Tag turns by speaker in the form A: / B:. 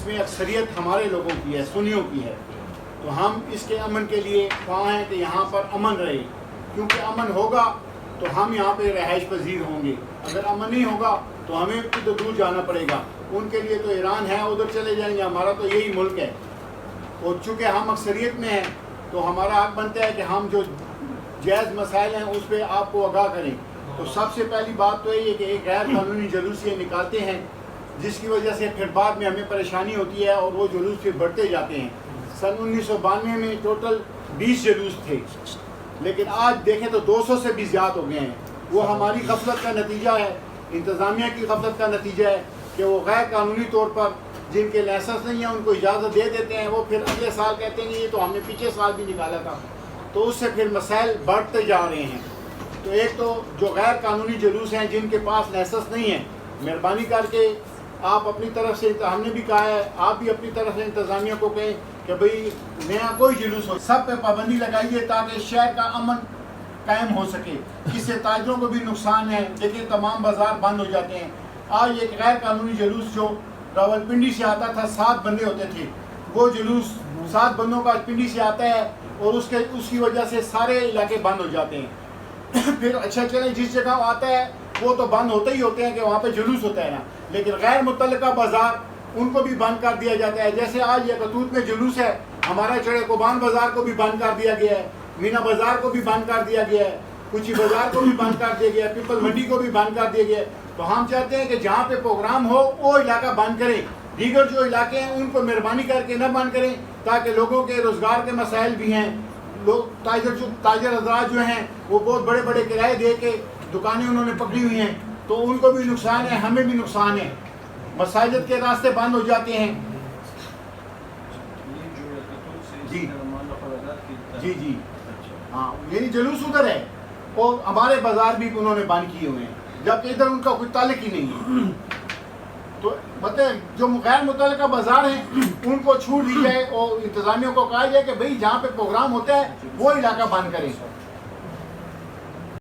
A: میں اکثریت ہمارے لوگوں کی ہے، سنیوں کی ہے، تو ہم اس کے امن کے لیے خواہاں ہیں کہ یہاں پر امن رہے، کیونکہ امن ہوگا تو ہم یہاں پہ رہائش پذیر ہوں گے، اگر امن نہیں ہوگا تو ہمیں تو دور جانا پڑے گا۔ ان کے لیے تو ایران ہے، ادھر چلے جائیں گے، ہمارا تو یہی ملک ہے، اور چونکہ ہم اکثریت میں ہیں تو ہمارا حق بنتا ہے کہ ہم جو جائز مسائل ہیں اس پہ آپ کو آگاہ کریں۔ تو سب سے پہلی بات تو یہ ہے کہ ایک غیر قانونی جلوس یہ نکالتے ہیں، جس کی وجہ سے پھر بعد میں ہمیں پریشانی ہوتی ہے اور وہ جلوس پھر بڑھتے جاتے ہیں۔ سن 1992 میں ٹوٹل 20 جلوس تھے، لیکن آج دیکھیں تو 200 سے بھی زیادہ ہو گئے ہیں۔ وہ ہماری غفلت کا نتیجہ ہے، انتظامیہ کی غفلت کا نتیجہ ہے کہ وہ غیر قانونی طور پر جن کے لائسنس نہیں ہیں ان کو اجازت دے دیتے ہیں، وہ پھر اگلے سال کہتے ہیں یہ تو ہم نے پچھلے سال بھی نکالا تھا، تو اس سے پھر مسائل بڑھتے جا رہے ہیں۔ تو ایک تو جو غیر قانونی جلوس ہیں جن کے پاس لائسنس نہیں ہے، مہربانی کر کے آپ اپنی طرف سے، ہم نے بھی کہا ہے آپ بھی اپنی طرف سے انتظامیہ کو کہیں کہ بھئی نیا کوئی جلوس ہو، سب پہ پابندی لگائیے تاکہ شہر کا امن قائم ہو سکے۔ اس سے تاجروں کو بھی نقصان ہے، لیکن تمام بازار بند ہو جاتے ہیں۔ آج ایک غیر قانونی جلوس جو راولپنڈی سے آتا تھا، 7 بندے ہوتے تھے، وہ جلوس 7 بندوں کا پنڈی سے آتا ہے اور اس کی وجہ سے سارے علاقے بند ہو جاتے ہیں۔ پھر اچھا چلیں جس جگہ آتا ہے وہ تو بند ہوتے ہی ہوتے ہیں کہ وہاں پہ جلوس ہوتا ہے نا، لیکن غیر متعلقہ بازار ان کو بھی بند کر دیا جاتا ہے۔ جیسے آج یہ قطوط میں جلوس ہے، ہمارا چڑے کوبان بازار کو بھی بند کر دیا گیا ہے، مینا بازار کو بھی بند کر دیا گیا ہے، کچی بازار کو بھی بند کر دیا گیا ہے، پیپل منڈی کو بھی بند کر دیا گیا ہے۔ تو ہم چاہتے ہیں کہ جہاں پہ پروگرام ہو وہ علاقہ بند کریں، دیگر جو علاقے ہیں ان کو مہربانی کر کے نہ بند کریں، تاکہ لوگوں کے روزگار کے مسائل بھی ہیں۔ لوگ تاجر حضرات جو ہیں وہ بہت بڑے بڑے کرائے دے کے دکانیں انہوں نے پکڑی ہوئی ہیں، تو ان کو بھی نقصان ہے، ہمیں بھی نقصان ہے، مساجد کے راستے بند ہو جاتے ہیں۔ جی جی جی ہاں، یعنی جلوس ادھر ہے اور ہمارے بازار بھی انہوں نے بند کیے ہوئے ہیں، جبکہ ادھر ان کا کوئی تعلق ہی نہیں ہے۔ تو مطلب جو غیر متعلقہ بازار ہیں ان کو چھوٹ دی جائے اور انتظامیہ کو کہا جائے کہ بھئی جہاں پہ پروگرام ہوتا ہے وہ علاقہ بند کریں۔